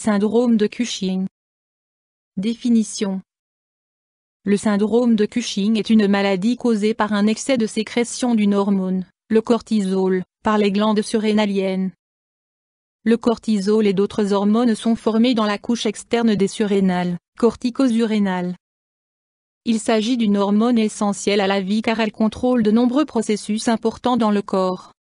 Syndrome de Cushing. Définition. Le syndrome de Cushing est une maladie causée par un excès de sécrétion d'une hormone, le cortisol, par les glandes surrénaliennes. Le cortisol et d'autres hormones sont formés dans la couche externe des surrénales, corticosurrénales. Il s'agit d'une hormone essentielle à la vie car elle contrôle de nombreux processus importants dans le corps.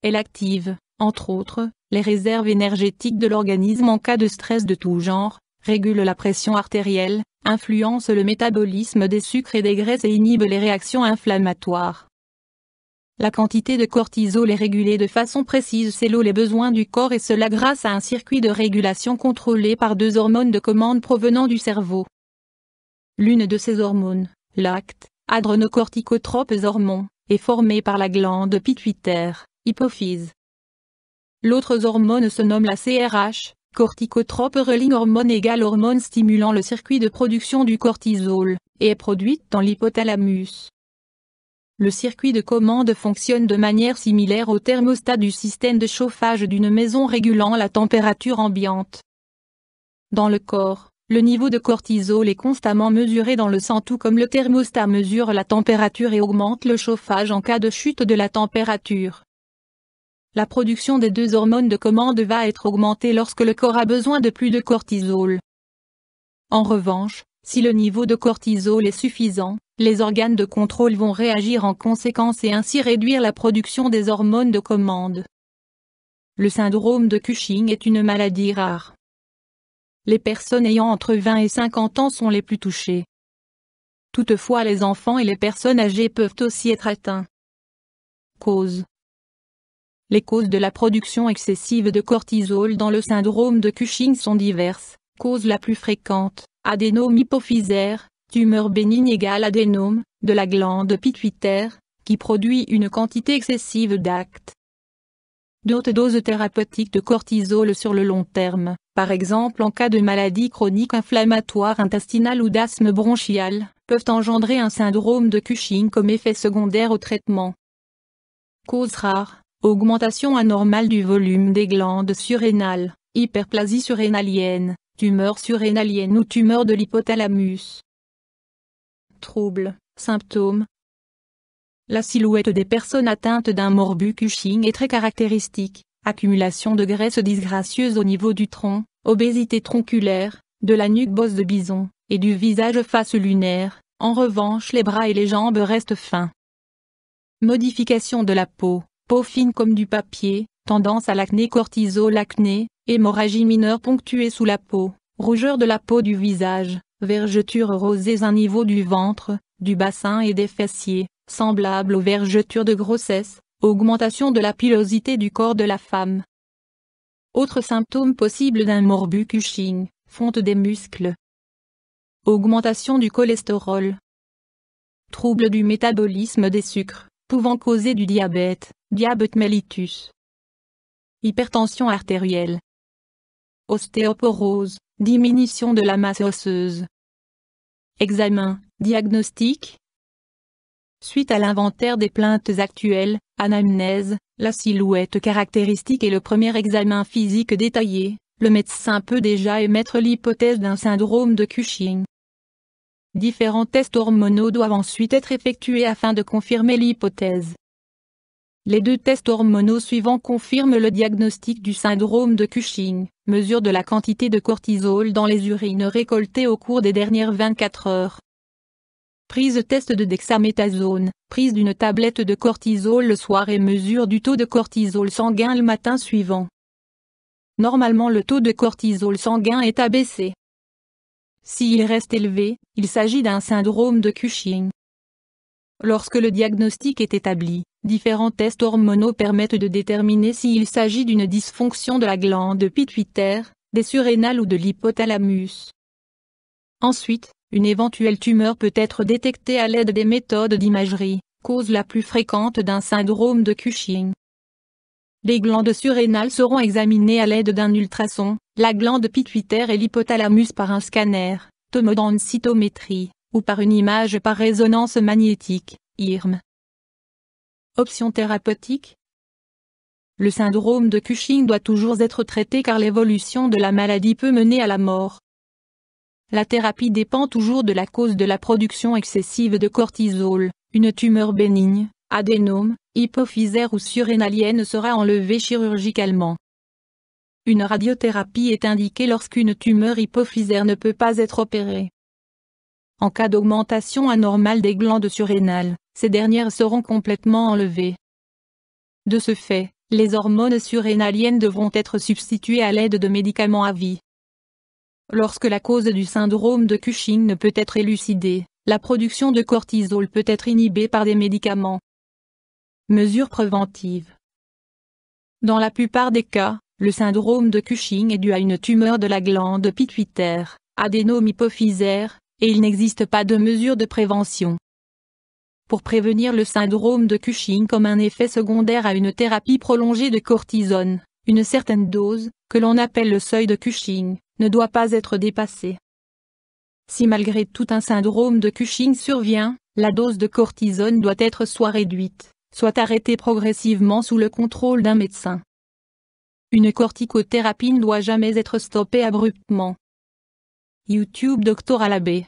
Elle active, entre autres, les réserves énergétiques de l'organisme en cas de stress de tout genre, régule la pression artérielle, influence le métabolisme des sucres et des graisses et inhibe les réactions inflammatoires. La quantité de cortisol est régulée de façon précise selon les besoins du corps et cela grâce à un circuit de régulation contrôlé par deux hormones de commande provenant du cerveau. L'une de ces hormones, l'ACT, adrénocorticotropes hormone, est formée par la glande pituitaire, hypophyse. L'autre hormone se nomme la CRH, corticotrope reling hormone égale hormone stimulant le circuit de production du cortisol, et est produite dans l'hypothalamus. Le circuit de commande fonctionne de manière similaire au thermostat du système de chauffage d'une maison régulant la température ambiante. Dans le corps, le niveau de cortisol est constamment mesuré dans le sang tout comme le thermostat mesure la température et augmente le chauffage en cas de chute de la température. La production des deux hormones de commande va être augmentée lorsque le corps a besoin de plus de cortisol. En revanche, si le niveau de cortisol est suffisant, les organes de contrôle vont réagir en conséquence et ainsi réduire la production des hormones de commande. Le syndrome de Cushing est une maladie rare. Les personnes ayant entre 20 et 50 ans sont les plus touchées. Toutefois, les enfants et les personnes âgées peuvent aussi être atteints. Causes. Les causes de la production excessive de cortisol dans le syndrome de Cushing sont diverses. Cause la plus fréquente, adénome hypophysaire, tumeur bénigne égale adénome, de la glande pituitaire, qui produit une quantité excessive d'ACT. D'autres doses thérapeutiques de cortisol sur le long terme, par exemple en cas de maladie chronique inflammatoire intestinale ou d'asthme bronchial, peuvent engendrer un syndrome de Cushing comme effet secondaire au traitement. Causes rares. Augmentation anormale du volume des glandes surrénales, hyperplasie surrénalienne, tumeur surrénalienne ou tumeur de l'hypothalamus. Troubles, symptômes. La silhouette des personnes atteintes d'un morbus Cushing est très caractéristique, accumulation de graisse disgracieuse au niveau du tronc, obésité tronculaire, de la nuque bosse de bison, et du visage face lunaire, en revanche les bras et les jambes restent fins. Modification de la peau. Peau fine comme du papier, tendance à l'acné cortisol-acné, hémorragie mineure ponctuée sous la peau, rougeur de la peau du visage, vergetures rosées à niveau du ventre, du bassin et des fessiers, semblable aux vergetures de grossesse, augmentation de la pilosité du corps de la femme. Autres symptômes possibles d'un morbus Cushing, fonte des muscles. Augmentation du cholestérol. Troubles du métabolisme des sucres, pouvant causer du diabète. Diabète mellitus. Hypertension artérielle. Ostéoporose, diminution de la masse osseuse. Examen, diagnostic. Suite à l'inventaire des plaintes actuelles, anamnèse, la silhouette caractéristique et le premier examen physique détaillé, le médecin peut déjà émettre l'hypothèse d'un syndrome de Cushing. Différents tests hormonaux doivent ensuite être effectués afin de confirmer l'hypothèse. Les deux tests hormonaux suivants confirment le diagnostic du syndrome de Cushing, mesure de la quantité de cortisol dans les urines récoltées au cours des dernières 24 heures. Prise test de dexaméthasone, prise d'une tablette de cortisol le soir et mesure du taux de cortisol sanguin le matin suivant. Normalement le taux de cortisol sanguin est abaissé. S'il reste élevé, il s'agit d'un syndrome de Cushing. Lorsque le diagnostic est établi, différents tests hormonaux permettent de déterminer s'il s'agit d'une dysfonction de la glande pituitaire, des surrénales ou de l'hypothalamus. Ensuite, une éventuelle tumeur peut être détectée à l'aide des méthodes d'imagerie, cause la plus fréquente d'un syndrome de Cushing. Les glandes surrénales seront examinées à l'aide d'un ultrason, la glande pituitaire et l'hypothalamus par un scanner, tomodensitométrie, ou par une image par résonance magnétique, IRM. Options thérapeutiques. le syndrome de Cushing doit toujours être traité car l'évolution de la maladie peut mener à la mort. La thérapie dépend toujours de la cause de la production excessive de cortisol. Une tumeur bénigne, adénome, hypophysaire ou surrénalienne sera enlevée chirurgicalement. Une radiothérapie est indiquée lorsqu'une tumeur hypophysaire ne peut pas être opérée. En cas d'augmentation anormale des glandes surrénales, ces dernières seront complètement enlevées. De ce fait, les hormones surrénaliennes devront être substituées à l'aide de médicaments à vie. Lorsque la cause du syndrome de Cushing ne peut être élucidée, la production de cortisol peut être inhibée par des médicaments. Mesures préventives. Dans la plupart des cas, le syndrome de Cushing est dû à une tumeur de la glande pituitaire, adénome hypophysaire, et il n'existe pas de mesures de prévention. Pour prévenir le syndrome de Cushing comme un effet secondaire à une thérapie prolongée de cortisone, une certaine dose, que l'on appelle le seuil de Cushing, ne doit pas être dépassée. Si malgré tout un syndrome de Cushing survient, la dose de cortisone doit être soit réduite, soit arrêtée progressivement sous le contrôle d'un médecin. Une corticothérapie ne doit jamais être stoppée abruptement. YouTube Dr Alabé